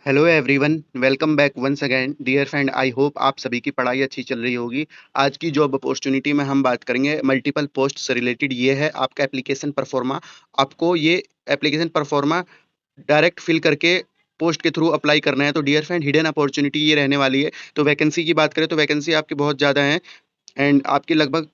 Hello everyone, welcome back once again dear friend. I hope आप सभी की पढ़ाई अच्छी चल रही होगी। आज की जॉब अपॉर्चुनिटी में हम बात करेंगे मल्टीपल पोस्ट से रिलेटेड। ये है आपका एप्लीकेशन परफॉर्मा। आपको ये एप्लीकेशन परफॉर्मा डायरेक्ट फिल करके पोस्ट के थ्रू अप्लाई करना है। तो डियर फ्रेंड, हिडन अपॉर्चुनिटी ये रहने वाली है। तो वैकेंसी की बात करें तो वैकेंसी आपकी बहुत ज़्यादा है एंड आपकी लगभग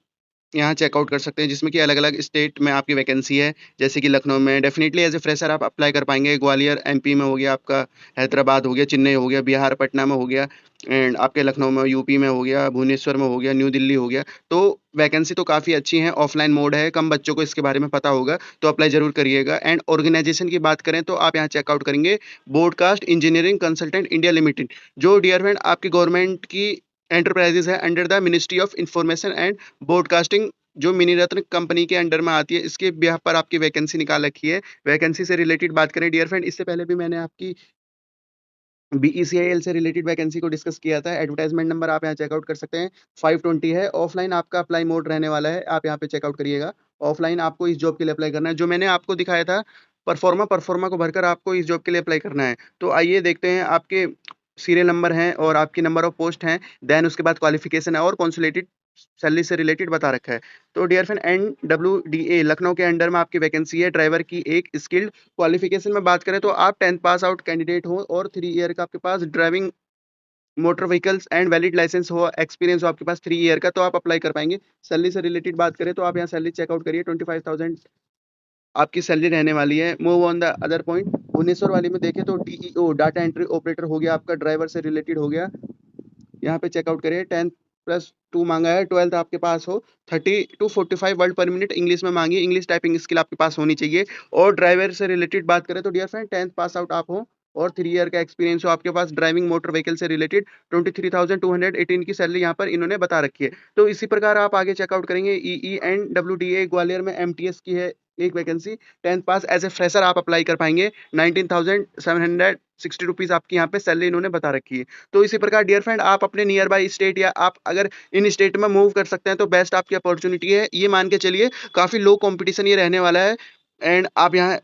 यहाँ चेकआउट कर सकते हैं, जिसमें कि अलग-अलग स्टेट में आपकी वैकेंसी है। जैसे कि लखनऊ में डेफिनिटली एज़ ए फ्रेशर आप अप्लाई कर पाएँगे। ग्वालियर एमपी में हो गया आपका, हैदराबाद हो गया, चेन्नई हो गया, बिहार पटना में हो गया एंड आपके लखनऊ में यूपी में हो गया, भुवनेश्वर में हो गया, न्यू दिल्ली हो गया। तो वैकेंसी तो काफ़ी अच्छी है, ऑफलाइन मोड है, कम बच्चों को इसके बारे में पता होगा, तो अप्लाई ज़रूर करिएगा। एंड ऑर्गेनाइजेशन की बात करें तो आप यहाँ चेकआउट करेंगे broadcast engineering consultant India limited, जो डियर फ्रेंड आपकी गवर्नमेंट की एंटरप्राइजेज़ है under the ministry of information and broadcasting, जो मिनी रत्न कंपनी के अंडर में आती है। इसके बिहाफ पर आपकी वैकेंसी निकाल रखी है। वैकेंसी से रिलेटेड बात करें डियर फ्रेंड, इससे पहले भी मैंने आपकी बीईसीआईएल से रिलेटेड वैकेंसी को डिस्कस किया था। एडवर्टाइजमेंट नंबर आप यहाँ चेकआउट कर सकते हैं, 520 है। ऑफलाइन आपका अप्लाई मोड रहने वाला है, आप यहाँ पे चेकआउट करिएगा। ऑफलाइन आपको इस जॉब के लिए अप्लाई करना है। जो मैंने आपको दिखाया था परफॉर्मा को भरकर आपको इस जॉब के लिए अप्लाई करना है। तो आइए देखते हैं, आपके सीरियल नंबर हैं और आपकी नंबर ऑफ पोस्ट हैं, देन उसके बाद क्वालिफिकेशन है और कंसोलिडेटेड सैलरी से रिलेटेड बता रखा है। तो डियर फ्रेंड, एनडब्ल्यूडीए लखनऊ के अंडर में आपकी वैकेंसी है ड्राइवर की, एक स्किल्ड। क्वालिफिकेशन में बात करें तो आप 10th पास आउट कैंडिडेट हो और 3 ईयर का आपके पास driving motor vehicles and valid licence हो, एक्सपीरियंस हो आपके पास 3 ईयर का, तो आप अप्लाई कर पाएंगे। सैलरी से रिलेटेड बात करें तो आप यहाँ सैलरी चेकआउट करिए, 25,000 आपकी सैलरी रहने वाली है। Move on the other point, Bhubaneswar वाली में देखें तो डीईओ डाटा एंट्री ऑपरेटर हो गया, आपका ड्राइवर से रिलेटेड हो गया। यहाँ पे चेकआउट करिए, 10+2 मांगा है, 12th आपके पास हो, 30 to 45 वर्ड पर मिनट इंग्लिश में मांगी, इंग्लिश टाइपिंग स्किल आपके पास होनी चाहिए। और ड्राइवर से रिलेटेड बात करें तो dear friend, 10th pass out आप हो और 3 ईयर का एक्सपीरियंस हो आपके पास ड्राइविंग मोटर व्हीकल से रिलेटेड। 23,218 की सैलरी यहाँ पर इन्होंने बता रखी है। तो इसी प्रकार आप आगे चेकआउट करेंगे। E and W D A Gwalior में एमटीएस की है एक वैकेंसी, 10th पास एज ए फ्रेशर आप अप्लाई कर पाएंगे। 19,760 आपकी यहाँ पे सैलरी इन्होंने बता रखी है। तो इसी प्रकार डियर फ्रेंड, आप अपने नियर बाय स्टेट या आप अगर इन स्टेट में मूव कर सकते हैं तो बेस्ट आपकी अपॉर्चुनिटी है। ये मान के चलिए काफ़ी लो कंपटीशन ये रहने वाला है। एंड आप यहाँ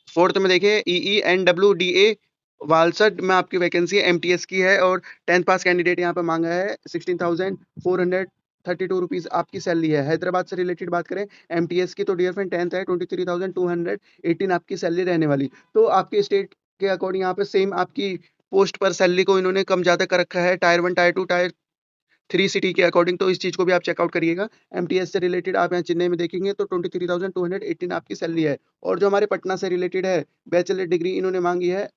फोर्थ में देखिए, EENWDA वालसड में आपकी वैकेंसी है, एमटीएस की है और 10th पास कैंडिडेट यहाँ पे मांगा है। 16,432 आपकी सैलरी है। हैदराबाद से रिलेटेड बात करें एमटीएस की तो डियर फ्रेंड 10th है, 23,218 आपकी सैलरी रहने वाली। तो आपके स्टेट के अकॉर्डिंग यहाँ पे सेम आपकी पोस्ट पर सैलरी को इन्होंने कम ज़्यादा कर रखा है, टायर 1 टायर 2 टायर 3 सिटी के अकॉर्डिंग। तो इस चीज़ को भी आप चेकआउट करिएगा। एमटीएस से रिलेटेड आप यहाँ चेन्नई में देखेंगे तो 23,218 आपकी सैलरी है। और जो हमारे पटना से रिलेटेड है, बैचलर डिग्री इन्होंने मांगी है।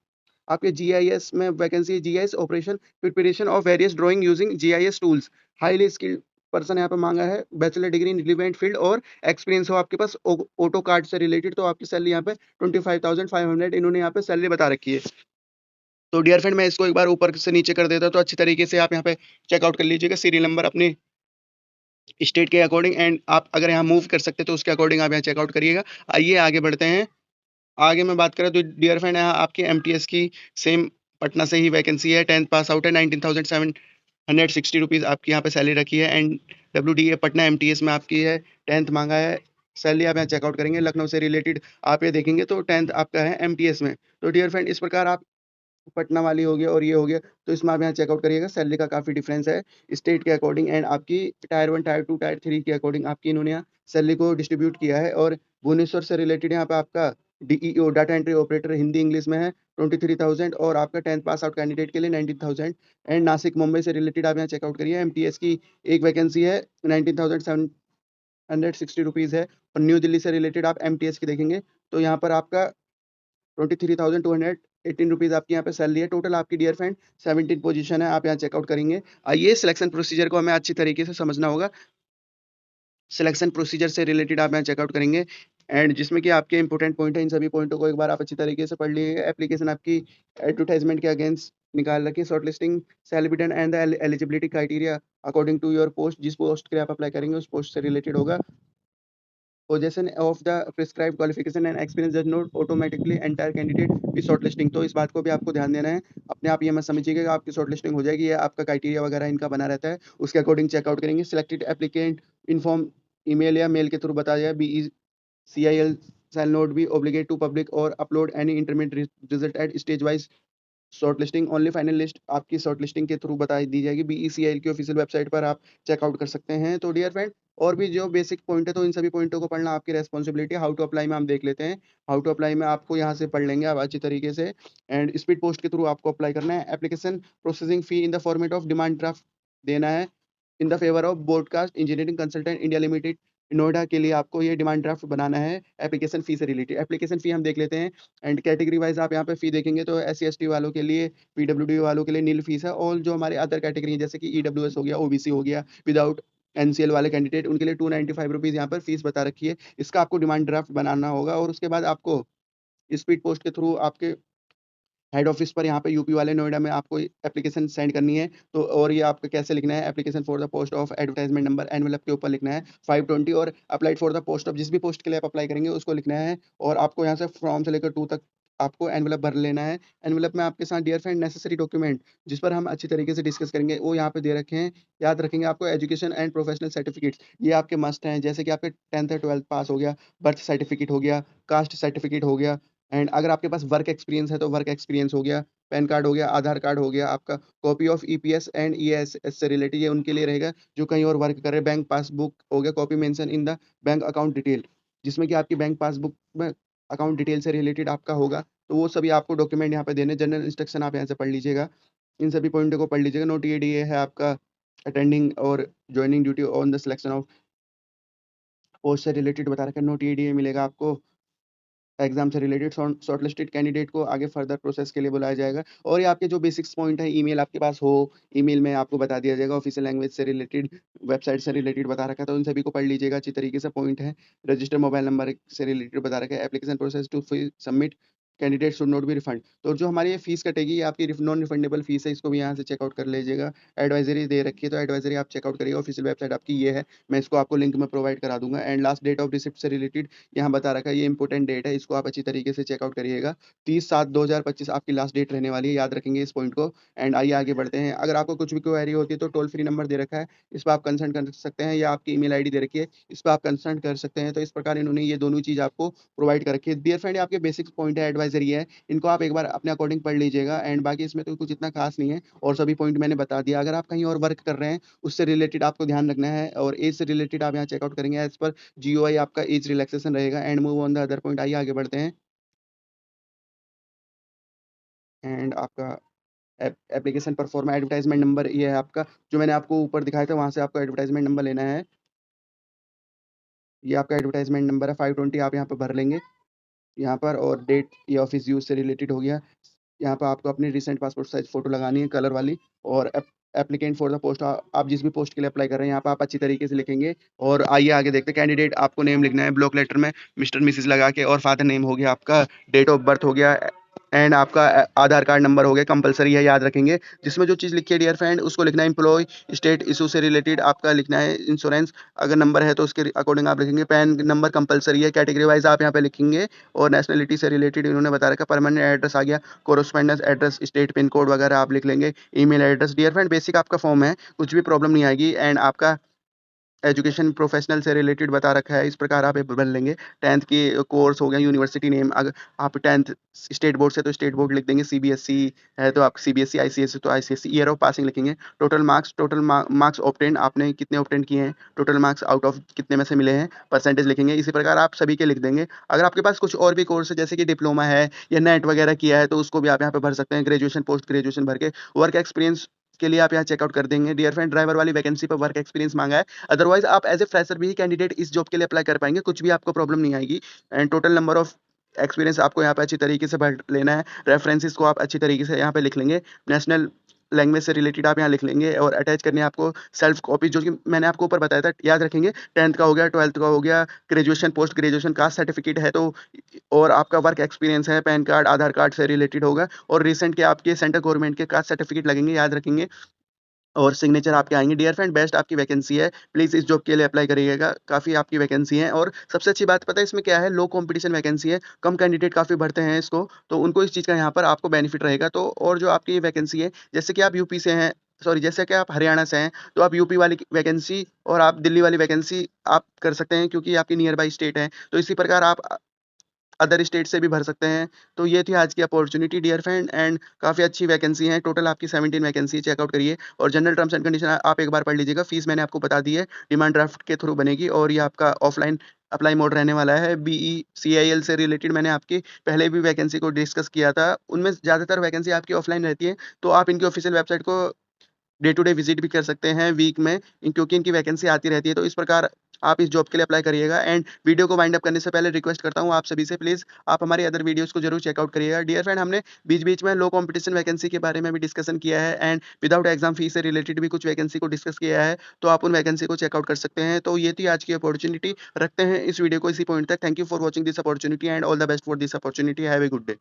आपके जीआईएस में वैकेंसी है, GIS operation preparation of various drawing using GIS tools, highly skilled person यहाँ पे मांगा है। Bachelor degree in relevant field और एक्सपीरियंस हो आपके पास ऑटो कार्ड से रिलेटेड, तो आपकी सैलरी यहाँ पे 25,500 इन्होंने यहाँ पे सैलरी बता रखी है। तो डियर फ्रेंड, मैं इसको एक बार ऊपर से नीचे कर देता तो अच्छी तरीके से आप यहाँ पे चेकआउट कर लीजिएगा सीरियल नंबर अपने स्टेट के अकॉर्डिंग। एंड आप अगर यहाँ मूव कर सकते तो उसके अकॉर्डिंग आप यहाँ चेकआउट करिएगा। आइए आगे बढ़ते हैं। आगे मैं बात करें तो डियर फ्रेंड, यहाँ आपकी एमटीएस की सेम पटना से ही वैकेंसी है, 10th पास आउट है, 19,760 आपकी यहाँ पे सैलरी रखी है। एंड डब्ल्यूडीए पटना एमटीएस में आपकी है, 10th मांगा है। सैलरी आप यहाँ चेकआउट करेंगे। लखनऊ से रिलेटेड आप ये देखेंगे तो 10th आपका है एमटीएस में। तो डियर फ्रेंड, इस प्रकार आप पटना वाली हो गया और ये हो गया, तो इसमें आप यहाँ चेकआउट करिएगा। सैलरी का काफ़ी डिफरेंस है स्टेट के अकॉर्डिंग एंड आपकी टायर 1 टायर 2 टायर 3 के अकॉर्डिंग आपकी इन्होंने यहाँ सैलरी को डिस्ट्रीब्यूट किया है। और भुवनेश्वर से रिलेटेड यहाँ पे आपका DEO data entry operator Hindi English में है, 23,000 और आपका 10th पास आउट कैंडिडेट के लिए 19,000। एंड नासिक मुंबई से रिलेटेड आप यहाँ चेकआउट करिए, एमटीएस की एक वैकेंसी है, 19,760 है। और न्यू दिल्ली से रिलेटेड आप एमटीएस की देखेंगे तो यहाँ पर आपका 23,218 आपकी यहाँ पे सैलरी है। टोटल आपकी डियर फ्रेंड 17 पोजीशन है, आप यहाँ चेकआउट करेंगे। आइए सिलेक्शन प्रोसीजर को हमें अच्छी तरीके से समझना होगा। सिलेक्शन प्रोसीजर से रिलेटेड आप यहाँ चेकआउट करेंगे एंड जिसमें कि आपके इंपॉर्टेंट पॉइंट है, इन सभी पॉइंटों को एक बार आप अच्छी तरीके से पढ़ लीजिएगा। एप्लीकेशन आपकी एडवर्टाइजमेंट के अगेंस्ट निकाल रखी, short listing celebrated and the eligibility criteria according to your post, जिस पोस्ट के लिए आप अप्लाई करेंगे उस पोस्ट से रिलेटेड होगा। Possession of the prescribe qualification and experience does not automatically entire candidate with shortlisting. तो इस बात को भी आपको ध्यान देना है। अपने आप ये मत समझिएगा कि आपकी शॉर्टलिस्टिंग हो जाएगी, ये आपका क्राइटेरिया वगैरह इनका बना रहता है, उसके अकॉर्डिंग चेकआउट करेंगे। सिलेक्टेड एप्लीकेंट इन्फॉर्म ईमेल या मेल के थ्रू बताया जाए बीईसीआईएल shall not be obligated to public or upload any intermediate result at stage wise short listing only final list आपकी शॉर्ट लिस्टिंग के थ्रू बता दी जाएगी। बीईसीआईएल की ऑफिशियल वेबसाइट पर आप चेकआउट कर सकते हैं। तो डियर फ्रेंड, और भी जो बेसिक पॉइंट है तो इन सभी पॉइंटों को पढ़ना आपकी रेस्पॉन्सिबिलिटी है। हाउ टू अप्लाई में हम देख लेते हैं। हाउ टू अप्लाई में आपको यहाँ से पढ़ लेंगे आप अच्छी तरीके से। एंड स्पीड पोस्ट के थ्रू आपको अप्लाई करना है। Application processing fee in the format of demand draft देना है in the favour of broadcast engineering consultant India limited Noida के लिए आपको ये डिमांड ड्राफ्ट बनाना है एप्लीकेशन फी से रिलेटेड। एप्लीकेशन फी हम देख लेते हैं। एंड कैटेगरी वाइज आप यहाँ पे फी देखेंगे तो SC ST वालों के लिए, PWD वालों के लिए नील फीस है। और जो हमारे अदर कैटेगरी है जैसे कि EWS हो गया, OBC हो गया, विदाउट NCL वाले कैंडिडेट, उनके लिए 295 रुपीज़ यहाँ पर फीस बता रखी है। इसका आपको डिमांड ड्राफ्ट बनाना होगा और उसके बाद आपको स्पीड पोस्ट के थ्रू आपके हेड ऑफिस पर यहाँ पे यूपी वाले नोएडा में आपको एप्लीकेशन सेंड करनी है। तो और ये आपको कैसे लिखना है, application for the post of advertisement number envelope के ऊपर लिखना है 520 और applied for the post of जिस भी पोस्ट के लिए आप अप्लाई करेंगे उसको लिखना है। और आपको यहाँ से फ्रॉम से लेकर 2 तक आपको एनवेलप भर लेना है। एनवेलप में आपके साथ डियर फ्रेंड नेसेसरी डॉक्यूमेंट जिस पर हम अच्छी तरीके से डिस्कस करेंगे वो यहाँ पे दे रखे हैं। याद रखेंगे आपको एजुकेशन एंड प्रोफेशनल सर्टिफिकेट्स ये आपके मस्ट हैं, जैसे कि आपके 10th और 12th पास हो गया, बर्थ सर्टिफिकेट हो गया, कास्ट सर्टिफिकेट हो गया। एंड अगर आपके पास वर्क एक्सपीरियंस है तो वर्क एक्सपीरियंस हो गया, पैन कार्ड हो गया, आधार कार्ड हो गया, आपका copy of EPS and EAS से रिलेटेड ये उनके लिए रहेगा जो कहीं और वर्क कर रहे हैं। बैंक पासबुक हो गया, copy mention in the bank account detail जिसमें कि आपकी बैंक पासबुक में अकाउंट डिटेल से रिलेटेड आपका होगा। तो वो सभी आपको डॉक्यूमेंट यहाँ पे देने। जनरल इंस्ट्रक्शन आप यहाँ से पढ़ लीजिएगा, इन सभी पॉइंटों को पढ़ लीजिएगा। नोट ये है आपका अटेंडिंग और joining duty on the selection of post से रिलेटेड बता रखा है। नोट ये मिलेगा आपको एग्जाम से रिलेटेड। शॉर्टलिस्टेड कैंडिडेट को आगे फर्दर प्रोसेस के लिए बुलाया जाएगा। और ये आपके जो बेसिक्स पॉइंट है, ईमेल आपके पास हो, ईमेल में आपको बता दिया जाएगा। ऑफिशियल लैंग्वेज से रिलेटेड, वेबसाइट से रिलेटेड बता रखा है तो उन सभी को पढ़ लीजिएगा अच्छी तरीके से। पॉइंट है रजिस्टर मोबाइल नंबर से रिलेटेड बता रखा है। Application process to submit candidate should not be refund. तो जो हमारी ये फीस कटेगी ये आपकी नॉन रिफंडेबल फीस है, इसको भी यहाँ से चेकआउट कर लीजिएगा। एडवाइजरी दे रखी है तो एडवाइजरी आप चेकआउट करिएगा। ऑफिशियल वेबसाइट आपकी ये है, मैं इसको आपको लिंक में प्रोवाइड करा दूंगा। And last date of receipt से रिलेटेड यहाँ बता रखा है, ये इंपॉर्टेंट डेट है, इसको आप अच्छी तरीके से चेकआउट करिएगा। 30/7/2025 आपकी लास्ट डेट रहने वाली है, याद रखेंगे इस पॉइंट को। एंड आइए आगे बढ़ते हैं। अगर आपको कुछ भी क्वेरी होती है तो टोल फ्री नंबर दे रखा है, इस पर आप कंसल्ट कर सकते हैं, या आपकी ईमेल आईडी दे रखी है, इस पर आप कंसल्ट कर सकते हैं। तो इस प्रकार इन्होंने ये दोनों चीज़ आपको प्रोवाइड कर रखी है। डियर फ्रेंड, आपके बेसिक पॉइंट है, एडवाइजरी है, इनको आप एक बार अपने अकॉर्डिंग पढ़ लीजिएगा। एंड बाकी इसमें तो कुछ इतना खास नहीं है और सभी पॉइंट मैंने बता दिया। अगर आप कहीं और वर्क कर रहे हैं उससे रिलेटेड आपको ध्यान रखना है। और एज से रिलेटेड आप यहाँ चेकआउट करेंगे, एज पर GOI आपका एज रिलैक्सेशन रहेगा। And move on the other point, आइए आगे बढ़ते हैं। एंड आपका एप्लीकेशन परफॉर्मा एडवर्टाइजमेंट नंबर ये है आपका, जो मैंने आपको ऊपर दिखाया था वहाँ से आपको एडवर्टाइजमेंट नंबर लेना है। ये आपका एडवर्टाइजमेंट नंबर है 520, आप यहाँ पर भर लेंगे यहाँ पर। और डेट ये ऑफिस यूज से रिलेटेड हो गया। यहाँ पर आपको अपनी रिसेंट पासपोर्ट साइज फोटो लगानी है कलर वाली। और एप्लीकेंट फॉर द पोस्ट, आप जिस भी पोस्ट के लिए अप्लाई कर रहे हैं यहाँ पर आप अच्छी तरीके से लिखेंगे। और आइए आगे देखते हैं। कैंडिडेट आपको नेम लिखना है ब्लॉक लेटर में मिस्टर मिसिस लगा के, और फादर नेम हो गया आपका, डेट ऑफ बर्थ हो गया, एंड आपका आधार कार्ड नंबर हो गया, कंपलसरी है, याद रखेंगे। जिसमें जो चीज़ लिखी है डियर फ्रेंड उसको लिखना है। एम्प्लॉय स्टेट इशू से रिलेटेड आपका लिखना है इंश्योरेंस, अगर नंबर है तो उसके अकॉर्डिंग आप लिखेंगे। पैन नंबर कंपलसरी है, कैटेगरी वाइज आप यहाँ पे लिखेंगे। और नेशनलिटी से रिलेटेड इन्होंने बता रखा, परमानेंट एड्रेस आ गया, correspondence address, state pin code वगैरह आप लिख लेंगे। Email address, dear friend basic आपका फॉर्म है, कुछ भी प्रॉब्लम नहीं आएगी। एंड आपका एजुकेशन प्रोफेशनल से रिलेटेड बता रखा है, इस प्रकार आप ये भर लेंगे। 10th की कोर्स हो गया, यूनिवर्सिटी नेम, अगर आप 10th स्टेट बोर्ड से तो स्टेट बोर्ड लिख देंगे, CBSE है तो आप CBSE, ICSE तो ICSE, ईयर ऑफ पासिंग लिखेंगे। Total marks, total marks obtain, आपने कितने ऑब्टेन किए हैं, टोटल मार्क्स आउट ऑफ कितने में से मिले हैं, परसेंटेज लिखेंगे। इसी प्रकार आप सभी के लिख देंगे। अगर आपके पास कुछ और भी कोर्स है जैसे कि डिप्लोमा है या नेट वगैरह किया है तो उसको भी आप यहाँ पे भर सकते हैं। ग्रेजुएशन, पोस्ट ग्रेजुएशन भर के वर्क एक्सपीरियंस के लिए आप यहाँ चेकआउट कर देंगे। डियर फ्रेंड, ड्राइवर वाली वैकेंसी पर वर्क एक्सपीरियंस मांगा है, अदरवाइज आप एज ए फ्रेशर भी कैंडिडेट इस जॉब के लिए अप्लाई कर पाएंगे, कुछ भी आपको प्रॉब्लम नहीं आएगी। And total number of experience आपको यहाँ पे अच्छी तरीके से भर लेना है। रेफरेंसेस को आप अच्छी तरीके से यहाँ पे लिख लेंगे। नेशनल लैंग्वेज से रिलेटेड आप यहाँ लिख लेंगे। और अटैच करनी है आपको सेल्फ कॉपी, जो कि मैंने आपको ऊपर बताया था, याद रखेंगे। 10th का हो गया, 12th का हो गया, graduation, post graduation, caste certificate है तो, और आपका वर्क एक्सपीरियंस है, पैन कार्ड, आधार कार्ड से रिलेटेड होगा। और रिसेंट के आपके सेंट्रल गवर्नमेंट के कास्ट सर्टिफिकेट लगेंगे, याद रखेंगे। और सिग्नेचर आपके आएंगे। डियर फ्रेंड, बेस्ट आपकी वैकेंसी है, प्लीज़ इस जॉब के लिए अप्लाई करिएगा, काफ़ी आपकी वैकेंसी है। और सबसे अच्छी बात पता है इसमें क्या है, लो कंपटीशन वैकेंसी है, कम कैंडिडेट काफ़ी भरते हैं इसको, तो उनको इस चीज़ का यहाँ पर आपको बेनिफिट रहेगा। तो और जो आपकी ये वैकेंसी है, जैसे कि आप यूपी से हैं, सॉरी जैसे कि आप हरियाणा से हैं तो आप यूपी वाली वैकेंसी और आप दिल्ली वाली वैकेंसी आप कर सकते हैं, क्योंकि आपकी नियर बाई स्टेट है। तो इसी प्रकार आप अदर स्टेट से भी भर सकते हैं। तो ये थी आज की अपॉर्च्युनिटी डियर फ्रेंड एंड काफ़ी अच्छी वैकेंसी है। टोटल आपकी 17 वैकेंसी चेकआउट करिए और जनरल टर्म्स एंड कंडीशन आप एक बार पढ़ लीजिएगा। फीस मैंने आपको बता दी है, डिमांड ड्राफ्ट के थ्रू बनेगी और ये आपका ऑफलाइन अप्लाई मोड रहने वाला है। बीईसीआईएल से रिलेटेड मैंने आपकी पहले भी वैकेंसी को डिस्कस किया था। उनमें ज़्यादातर वैकेंसी आपकी ऑफलाइन रहती है, तो आप इनकी ऑफिशियल वेबसाइट को डे टू डे विजिट भी कर सकते हैं वीक में क्योंकि इनकी वैकेंसी आती रहती है। तो इस प्रकार आप इस जॉब के लिए अप्लाई करिएगा एंड वीडियो को वाइंड अप करने से पहले रिक्वेस्ट करता हूँ आप सभी से, प्लीज़ आप हमारी अदर वीडियोस को जरूर चेकआउट करिएगा। डियर फ्रेंड, हमने बीच-बीच में लो कंपटीशन वैकेंसी के बारे में भी डिस्कशन किया है एंड विदाउट एग्जाम फीस से रिलेटेड भी कुछ वैकेंसी को डिस्कस किया है, तो आप उन वैकेंसी को चेकआउट कर सकते हैं। तो ये थी आज की अपॉर्च्युनिटी। रखते हैं इस वीडियो को इसी पॉइंट तक। Thank you for watching this opportunity and all the best for this opportunity. Have a good day.